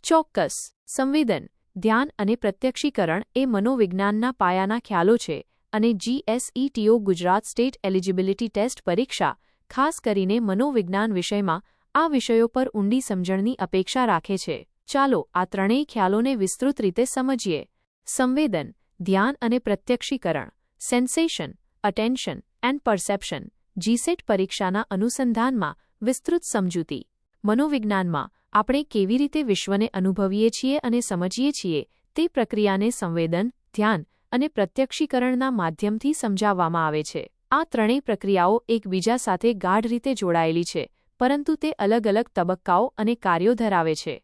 ચોક્કસ. સંવેદન, ધ્યાન અને પ્રત્યક્ષીકરણ એ મનોવિજ્ઞાનના પાયાના ખ્યાલો છે અને GSETO Gujarat state eligibility test પરીક્ષા ખાસ કરીને મનોવિજ્ઞાન વિષયમાં આ વિષયો પર ઊંડી સમજણની અપેક્ષા રાખે છે. ચાલો આ ત્રણેય ખ્યાલોને વિસ્તૃત રીતે સમજીએ. સંવેદન, ધ્યાન અને પ્રત્યક્ષીકરણ, sensation, attention and perception. GSET પરીક્ષાના અનુસંધાનમાં વિસ્તૃત સમજૂતી. મનોવિજ્ઞાનમાં આપણે કેવી રીતે વિશ્વને અનુભવીએ છીએ અને સમજીએ છીએ તે પ્રક્રિયાને સંવેદન, ધ્યાન અને પ્રત્યક્ષીકરણના માધ્યમથી સમજાવવામાં આવે છે. આ ત્રણેય પ્રક્રિયાઓ એકબીજા સાથે ગાઢ રીતે જોડાયેલી છે, પરંતુ તે અલગ અલગ તબક્કાઓ અને કાર્યો ધરાવે છે.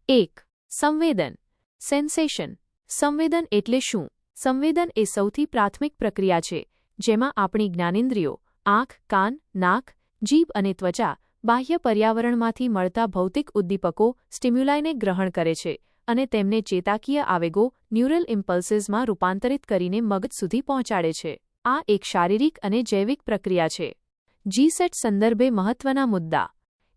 1. સંવેદન, સેન્સેશન. સંવેદન એટલે શું? સંવેદન એ સૌથી પ્રાથમિક પ્રક્રિયા છે જેમાં આપણી જ્ઞાનેન્દ્રિયો આંખ, કાન, નાક, જીભ અને ત્વચા બાહ્ય પર્યાવરણમાંથી મળતા ભૌતિક ઉદ્દીપકો સ્ટિમ્યુલાઈને ગ્રહણ કરે છે અને તેમને ચેતાકીય આવેગો ન્યુરલ ઇમ્પલ્સીસમાં રૂપાંતરિત કરીને મગજ સુધી પહોંચાડે છે. આ એક શારીરિક અને જૈવિક પ્રક્રિયા છે. GSET સંદર્ભે મહત્વના મુદ્દા.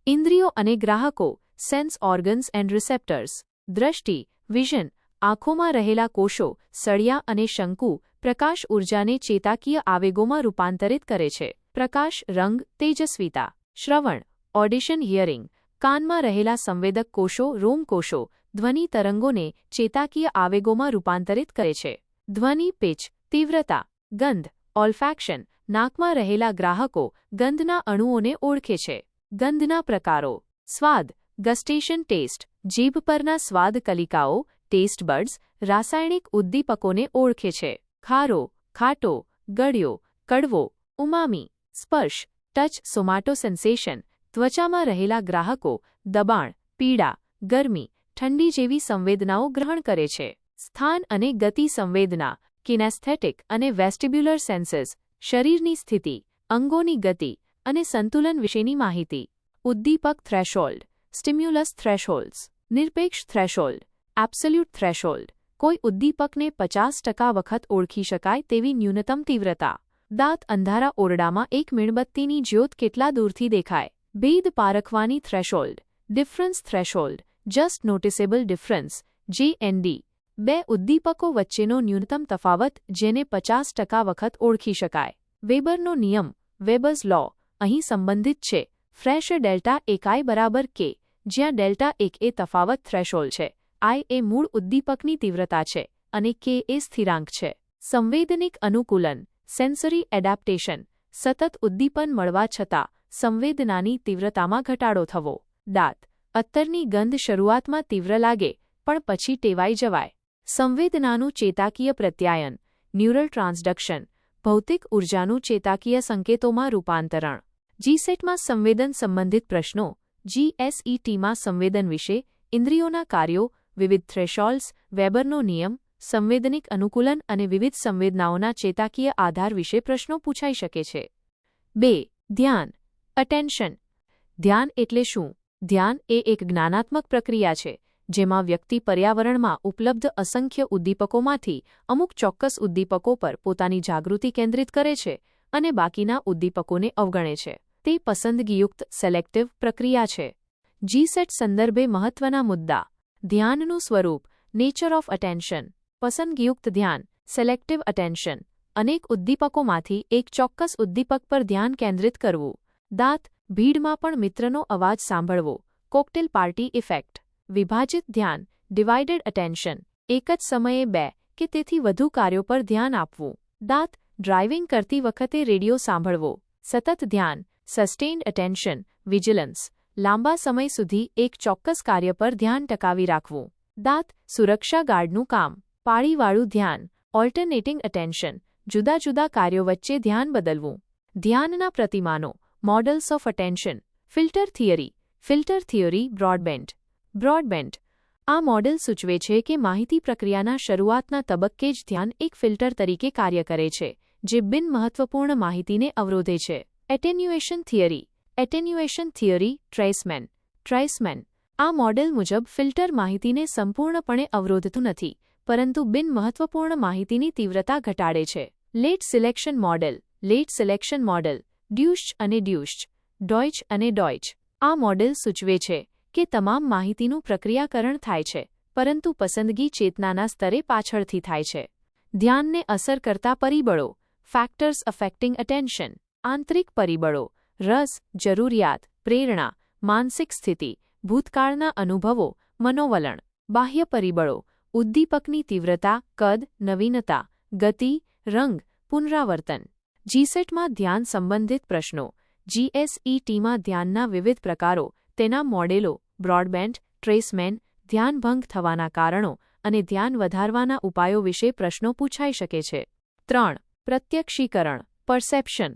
ઇન્દ્રિયો અને ગ્રાહકો, સેન્સ ઓર્ગન્સ એન્ડ રિસેપ્ટર્સ. દ્રષ્ટિ, વિઝન, આંખોમાં રહેલા કોષો, સળિયા અને શંકુ પ્રકાશ ઊર્જાને ચેતાકીય આવેગોમાં રૂપાંતરિત કરે છે. પ્રકાશ, રંગ, તેજસ્વીતા. શ્રવણ, ઓડિશન, હિયરિંગ. કાનમાં રહેલા સંવેદક કોષો, રોમકોષો ધ્વનિ તરંગોને ચેતાકીય આવેગોમાં રૂપાંતરિત કરે છે. ધ્વનિ, પિચ, તીવ્રતા. ગંધ, ઓલ્ફેક્શન. નાકમાં રહેલા ગ્રાહકો ગંધના અણુઓને ઓળખે છે. ગંધના પ્રકારો. સ્વાદ, ગસ્ટેશન, ટેસ્ટ. જીભ પરના સ્વાદ કલિકાઓ ટેસ્ટ બડ્સ રાસાયણિક ઉદ્દીપકોને ઓળખે છે. ખારો, ખાટો, ગળ્યો, કડવો, ઉમામી. સ્પર્શ, ટચ, સોમાટોસેન્સેશન. ત્વચામાં રહેલા ગ્રાહકો દબાણ, પીડા, ગરમી, ઠંડી જેવી સંવેદનાઓ ગ્રહણ કરે છે. સ્થાન અને ગતિ સંવેદના, કિનેસ્થેટિક અને વેસ્ટિબ્યુલર સેન્સેસ. શરીરની સ્થિતિ, અંગોની ગતિ અને સંતુલન વિશેની માહિતી. ઉદ્દીપક થ્રેશોલ્ડ, સ્ટિમ્યુલસ થ્રેશોલ્ડ્સ. નિરપેક્ષ થ્રેશોલ્ડ, એબ્સોલ્યુટ થ્રેશોલ્ડ. કોઈ ઉદ્દીપકને 50% વખત ઓળખી શકાય તેવી ન્યૂનતમ તીવ્રતા. દાંત અંધારા ઓરડામાં એક મીણબત્તીની જ્યોત કેટલા દૂરથી દેખાય. ભેદ પારખવાની threshold. Difference threshold, just noticeable difference, JND. બે ઉદ્દીપકો વચ્ચેનો ન્યૂનતમ તફાવત જેને 50% વખત ઓળખી શકાય. વેબરનો નિયમ, વેબર્સ લો, અહીં સંબંધિત છે. ફ્રેશ ડેલ્ટા એકાઈ બરાબર K, જ્યાં ડેલ્ટા 1 એ તફાવત થ્રેશોલ્ડ છે, I એ મૂળ ઉદ્દીપકની તીવ્રતા છે અને K એ સ્થિરાંક છે. સંવેદનિક અનુકૂલન, સેન્સરી એડેપ્ટેશન. સતત ઉદ્દીપન મળવા છતાં સંવેદનાની તીવ્રતામાં ઘટાડો થવો. દાંત, અત્તરની ગંધ શરૂઆતમાં તીવ્ર લાગે પણ પછી ટેવાઈ જવાય. સંવેદનાનું ચેતાકીય પ્રત્યાયન, ન્યુરલ ટ્રાન્સડક્શન. ભૌતિક ઊર્જાનું ચેતાકીય સંકેતોમાં રૂપાંતરણ. GSETમાં સંવેદન સંબંધિત પ્રશ્નો. GSETમાં સંવેદન વિશે, ઇન્દ્રિયોના કાર્યો, વિવિધ થ્રેશોલ્ડ્સ, વેબરનો નિયમ, સંવેદનિક અનુકૂલન અને વિવિધ સંવેદનાઓના ચેતાકીય આધાર વિશે પ્રશ્નો પૂછાઈ શકે છે. 2. ધ્યાન, અટેન્શન. ધ્યાન એટલે શું? ધ્યાન એ એક જ્ઞાનાત્મક પ્રક્રિયા છે જેમાં વ્યક્તિ પર્યાવરણમાં ઉપલબ્ધ અસંખ્ય ઉદ્દીપકોમાંથી અમુક ચોક્કસ ઉદ્દીપકો પર પોતાની જાગૃતિ કેન્દ્રિત કરે છે અને બાકીના ઉદ્દીપકોને અવગણે છે. તે પસંદગીયુક્ત સિલેક્ટિવ પ્રક્રિયા છે. GSET સંદર્ભે મહત્વના મુદ્દા. ધ્યાનનું સ્વરૂપ, નેચર ઓફ અટેન્શન. પસંદગીયુક્ત ધ્યાન, સિલેક્ટિવ અટેન્શન. અનેક ઉદ્દીપકોમાંથી એક ચોક્કસ ઉદ્દીપક પર ધ્યાન કેન્દ્રિત કરવું. દાંત, ભીડમાં પણ મિત્રનો અવાજ સાંભળવો. Cocktail party effect. વિભાજિત ધ્યાન, ડિવાઇડેડ અટેન્શન. એક જ સમયે 2 કે તેથી વધુ કાર્યો પર ધ્યાન આપવું. દાંત, ડ્રાઇવિંગ કરતી વખતે રેડિયો સાંભળવો. સતત ધ્યાન, સસ્ટેન્ડ અટેન્શન, વિજિલન્સ. લાંબા સમય સુધી એક ચોક્કસ કાર્ય પર ધ્યાન ટકાવી રાખવું. દાંત, સુરક્ષા ગાર્ડનું કામ. પાળીવાળું ધ્યાન, ઓલ્ટરનેટિંગ અટેન્શન. જુદા જુદા કાર્યો વચ્ચે ધ્યાન બદલવું. ધ્યાનના પ્રતિમાનો, models of attention. Filter theory. Filter theory, Broadbent. Broadbent. આ મોડેલ સૂચવે છે કે માહિતી પ્રક્રિયાના શરૂઆતના તબક્કે જ ધ્યાન એક ફિલ્ટર તરીકે કાર્ય કરે છે જે બિનમહત્વપૂર્ણ માહિતીને અવરોધે છે. Attenuation theory. Attenuation theory, Treisman. Treisman. આ મોડેલ મુજબ ફિલ્ટર માહિતીને સંપૂર્ણપણે અવરોધતું નથી, પરંતુ બિનમહત્વપૂર્ણ માહિતીની તીવ્રતા ઘટાડે છે. Late selection model. Late selection model. Deutsch અને ડ્યુશ્ચ. ડોઇચ અને ડોઇચ. આ મોડેલ સૂચવે છે કે તમામ માહિતીનું પ્રક્રિયાકરણ થાય છે, પરંતુ પસંદગી ચેતનાના સ્તરે પાછળથી થાય છે. ધ્યાનને અસર કરતા પરિબળો. Factors affecting attention. આંતરિક પરિબળો. રસ, જરૂરિયાત, પ્રેરણા, માનસિક સ્થિતિ, ભૂતકાળના અનુભવો, મનોવલણ. બાહ્ય પરિબળો. ઉદ્દીપકની તીવ્રતા, કદ, નવીનતા, ગતિ, રંગ, પુનરાવર્તન. જીસેટમાં ધ્યાન સંબંધિત પ્રશ્નો. જીએસઈટીમાં ધ્યાનના વિવિધ પ્રકારો, તેના મોડેલો, બ્રોડબેન્ડ, ટ્રેસમેન, ધ્યાનભંગ થવાના કારણો અને ધ્યાન વધારવાના ઉપાયો વિશે પ્રશ્નો પૂછાઈ શકે છે. 3. પ્રત્યક્ષીકરણ, પરસેપ્શન.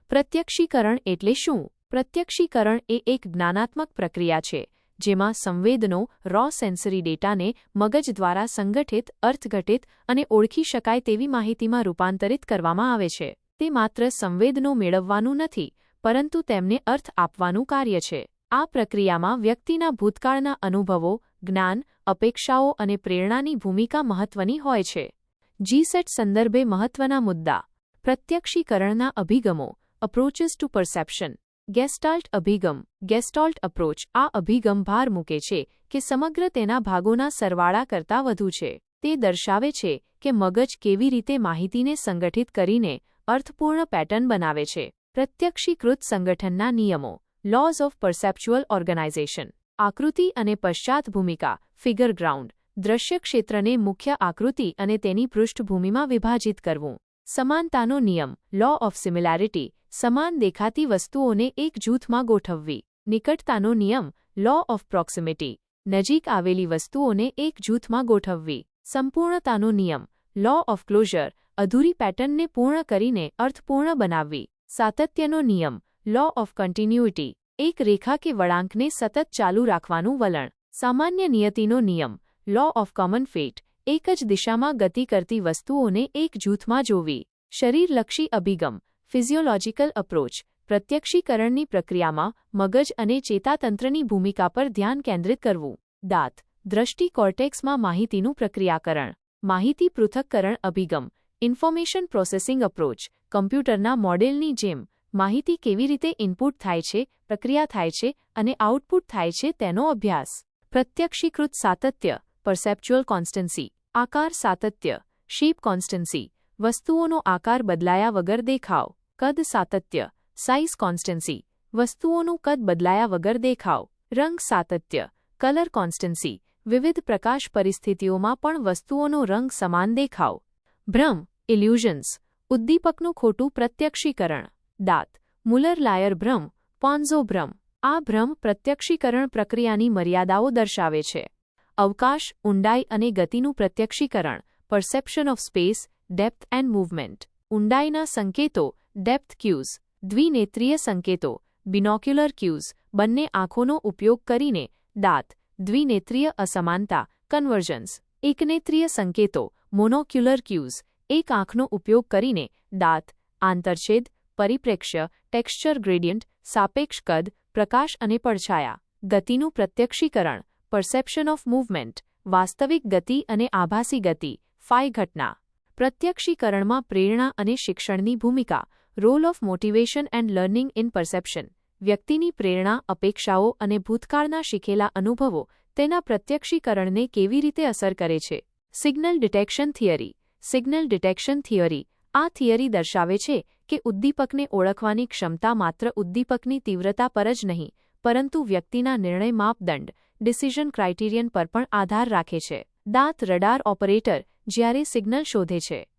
પ્રત્યક્ષીકરણ એટલે શું? પ્રત્યક્ષીકરણ એ એક જ્ઞાનાત્મક પ્રક્રિયા છે જેમાં સંવેદનો રો સેન્સરી ડેટાને મગજ દ્વારા સંગઠિત, અર્થઘટિત અને ઓળખી શકાય તેવી માહિતીમાં રૂપાંતરિત કરવામાં આવે છે. તે માત્ર સંવેદનો મેળવવાનું નથી, પરંતુ તેમને અર્થ આપવાનું કાર્ય છે. આ પ્રક્રિયામાં વ્યક્તિના ભૂતકાળના અનુભવો, જ્ઞાન, અપેક્ષાઓ અને પ્રેરણાની ભૂમિકા મહત્વની હોય છે. જીસેટ સંદર્ભે મહત્વના મુદ્દા. પ્રત્યક્ષીકરણના અભિગમો. અપ્રોચેસ ટુ પરસેપ્શન. ગેસ્ટાલ્ટ અભિગમ. Gestalt approach. આ અભિગમ ભાર મૂકે છે કે સમગ્ર તેના ભાગોના સરવાળા કરતાં વધુ છે. તે દર્શાવે છે કે મગજ કેવી રીતે માહિતીને સંગઠિત કરીને અર્થપૂર્ણ પેટર્ન બનાવે છે. પ્રત્યક્ષીકૃત સંગઠનના નિયમો. Laws of perceptual organisation. આકૃતિ અને પશ્ચાત ભૂમિકા. Figure ground. દ્રશ્ય ક્ષેત્રને મુખ્ય આકૃતિ અને તેની પૃષ્ઠભૂમિમાં વિભાજિત કરવું. સમાનતાનો નિયમ. Law of similarity. સમાન દેખાતી વસ્તુઓને એક જૂથમાં ગોઠવવી. નિકટતાનો નિયમ. Law of proximity. નજીક આવેલી વસ્તુઓને એક જૂથમાં ગોઠવવી. સંપૂર્ણતાનો નિયમ. Law of closure. અધૂરી પેટર્નને પૂર્ણ કરીને અર્થપૂર્ણ બનાવવી. સાતત્યનો નિયમ. Law of continuity. એક રેખા કે વળાંકને સતત ચાલુ રાખવાનું વલણ. સામાન્ય નિયતિનો નિયમ. Law of common fate. એક જ દિશામાં ગતિ કરતી વસ્તુઓને એક જૂથમાં જોવી. શરીરલક્ષી અભિગમ. Physiological approach. પ્રત્યક્ષીકરણની પ્રક્રિયામાં મગજ અને ચેતાતંત્રની ભૂમિકા પર ધ્યાન કેન્દ્રિત કરવું. દાંત. દ્રષ્ટિ કોર્ટેક્સમાં માહિતીનું પ્રક્રિયાકરણ. માહિતી પૃથક્કરણ અભિગમ. Information processing approach. કમ્પ્યુટરના મોડેલની જેમ માહિતી કેવી રીતે ઇનપુટ થાય છે, પ્રક્રિયા થાય છે અને આઉટપુટ થાય છે તેનો અભ્યાસ. પ્રત્યક્ષીકૃત સાતત્ય. પરસેપ્ચ્યુઅલ કોન્સ્ટન્સી. આકાર સાતત્ય. શેપ કોન્સ્ટન્સી. વસ્તુઓનો આકાર બદલાયા વગર દેખાવ. કદ સાતત્ય. સાઇઝ કોન્સ્ટન્સી. વસ્તુઓનું કદ બદલાયા વગર દેખાવ. રંગ સાતત્ય. કલર કોન્સ્ટન્સી. વિવિધ પ્રકાશ પરિસ્થિતિઓમાં પણ વસ્તુઓનો રંગ સમાન દેખાવ. ભ્રમ. ઇલ્યુઝન્સ. ઉદ્દીપકનું ખોટું પ્રત્યક્ષીકરણ. દાંત. મુલર-લાયર ભ્રમ. પોન્ઝો ભ્રમ. આ ભ્રમ પ્રત્યક્ષીકરણ પ્રક્રિયાની મર્યાદાઓ દર્શાવે છે. અવકાશ, ઊંડાઈ અને ગતિનું પ્રત્યક્ષીકરણ. Perception of space, depth and movement. ઊંડાઈના સંકેતો. Depth cues. દ્વિનેત્રીય સંકેતો. Binocular cues. બંને આંખોનો ઉપયોગ કરીને. દાંત. દ્વિનેત્રીય અસમાનતા. કન્વર્જન્સ. એકનેત્રીય સંકેતો. મોનોક્યુલર ક્યુઝ. એક આંખનો ઉપયોગ કરીને. દાંત. આંતરછેદ, પરિપ્રેક્ષ્ય, ટેક્સચર ગ્રેડિયન્ટ, સાપેક્ષ કદ, પ્રકાશ અને પડછાયા. ગતિનું પ્રત્યક્ષીકરણ. Perception of movement. વાસ્તવિક ગતિ અને આભાસી ગતિ. ફાઈ ઘટના. પ્રત્યક્ષીકરણમાં પ્રેરણા અને શિક્ષણની ભૂમિકા. Role of motivation and learning in perception. વ્યક્તિની પ્રેરણા, અપેક્ષાઓ અને ભૂતકાળના શીખેલા અનુભવો તેના પ્રત્યક્ષીકરણને કેવી રીતે અસર કરે છે. Signal detection theory. Signal detection theory. આ થિયરી દર્શાવે છે કે ઉદ્દીપકને ઓળખવાની ક્ષમતા માત્ર ઉદ્દીપકની તીવ્રતા પર જ નહીં, પરંતુ વ્યક્તિના નિર્ણય માપદંડ, ડિસિઝન ક્રાઇટેરિયન પર પણ આધાર રાખે છે. દાંત રડાર ઓપરેટર જ્યારે સિગ્નલ શોધે છે.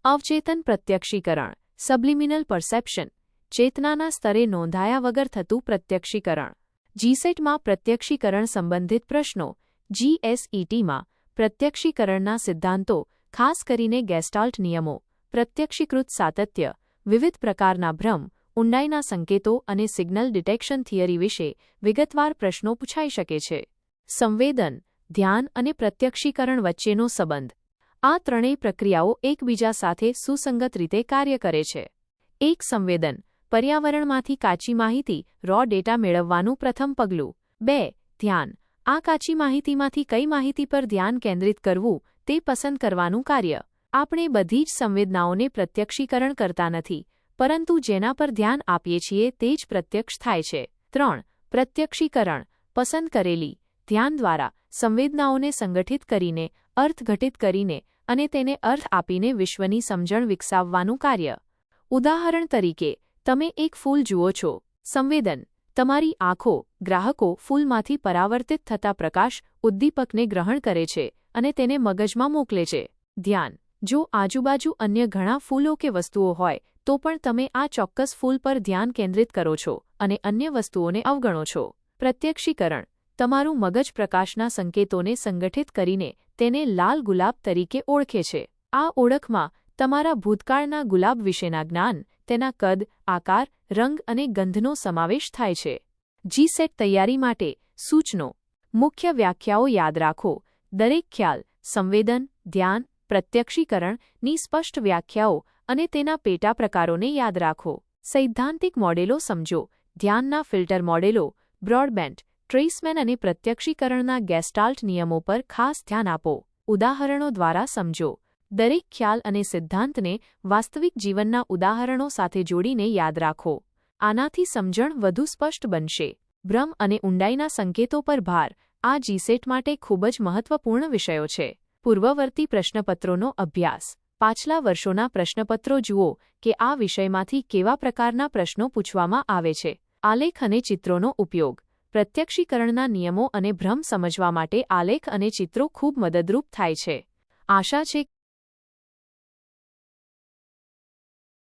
અવચેતન પ્રત્યક્ષીકરણ. સબ્લિમિનલ પરસેપ્શન. ચેતનાના સ્તરે નોંધાયા વગર થતું પ્રત્યક્ષીકરણ. જીસેટમાં પ્રત્યક્ષીકરણ સંબંધિત પ્રશ્નો. જીએસઈટીમાં પ્રત્યક્ષીકરણના સિદ્ધાંતો, ખાસ કરીને ગેસ્ટાલ્ટ નિયમો, પ્રત્યક્ષીકૃત સાતત્ય, વિવિધ પ્રકારના ભ્રમ, ઊંડાઈના સંકેતો અને સિગ્નલ ડિટેક્શન થિયરી વિશે વિગતવાર પ્રશ્નો પૂછાઈ શકે છે. સંવેદન, ધ્યાન અને પ્રત્યક્ષીકરણ વચ્ચેનો સંબંધ. આ ત્રણેય પ્રક્રિયાઓ એકબીજા સાથે સુસંગત રીતે કાર્ય કરે છે. 1. સંવેદન. પર્યાવરણમાંથી કાચી માહિતી, રો ડેટા મેળવવાનું પ્રથમ પગલું. 2. ધ્યાન. આ કાચી માહિતીમાંથી કઈ માહિતી પર ધ્યાન કેન્દ્રિત કરવું તે પસંદ કરવાનું કાર્ય. આપણે બધી જ સંવેદનાઓને પ્રત્યક્ષીકરણ કરતા નથી, પરંતુ જેના પર ધ્યાન આપીએ છીએ તે જ પ્રત્યક્ષ થાય છે. 3. પ્રત્યક્ષીકરણ. પસંદ કરેલી ધ્યાન દ્વારા સંવેદનાઓને સંગઠિત કરીને, અર્થઘટિત કરીને અને તેને અર્થ આપીને વિશ્વની સમજણ વિકસાવવાનું કાર્ય. ઉદાહરણ તરીકે, તમે એક ફૂલ જુઓ છો. સંવેદન: તમારી આંખો, ગ્રાહકો ફૂલમાંથી પરાવર્તિત થતા પ્રકાશ ઉદ્દીપકને ગ્રહણ કરે છે અને તેને મગજમાં મોકલે છે. ધ્યાન: જો આજુબાજુ અન્ય ઘણા ફૂલો કે વસ્તુઓ હોય તો પણ તમે આ ચોક્કસ ફૂલ પર ધ્યાન કેન્દ્રિત કરો છો અને અન્ય વસ્તુઓને અવગણો છો. પ્રત્યક્ષીકરણ: તમારું મગજ પ્રકાશના સંકેતોને સંગઠિત કરીને તેને લાલ ગુલાબ તરીકે ઓળખે છે. આ ઓળખમાં તમારા ભૂતકાળના ગુલાબ વિશેના જ્ઞાન, તેના કદ, આકાર, રંગ અને ગંધનો સમાવેશ થાય છે. જીસેટ તૈયારી માટે સૂચનો. મુખ્ય વ્યાખ્યાઓ યાદ રાખો. દરેક ખ્યાલ, સંવેદન, ધ્યાન, પ્રત્યક્ષીકરણની સ્પષ્ટ વ્યાખ્યાઓ અને તેના પેટા પ્રકારોને યાદ રાખો. સૈદ્ધાંતિક મોડેલો સમજો. ધ્યાનના ફિલ્ટર મોડેલો, બ્રોડબેન્ટ, ટ્રેસમેન અને પ્રત્યક્ષીકરણના ગેસ્ટાલ્ટ નિયમો પર ખાસ ધ્યાન આપો. ઉદાહરણો દ્વારા સમજો. દરેક ખ્યાલ અને સિદ્ધાંતને વાસ્તવિક જીવનના ઉદાહરણો સાથે જોડીને યાદ રાખો. આનાથી સમજણ વધુ સ્પષ્ટ બનશે. ભ્રમ અને ઊંડાઈના સંકેતો પર ભાર આ જીસેટ માટે ખૂબ જ મહત્વપૂર્ણ વિષયો છે. પૂર્વવર્તી પ્રશ્નપત્રોનો અભ્યાસ. પાછલા વર્ષોના પ્રશ્નપત્રો જુઓ કે આ વિષયમાંથી કેવા પ્રકારના પ્રશ્નો પૂછવામાં આવે છે. આલેખ અને ચિત્રોનો ઉપયોગ. પ્રત્યક્ષીકરણના નિયમો અને ભ્રમ સમજવા માટે આલેખ અને ચિત્રો ખૂબ મદદરૂપ થાય છે. આશા છે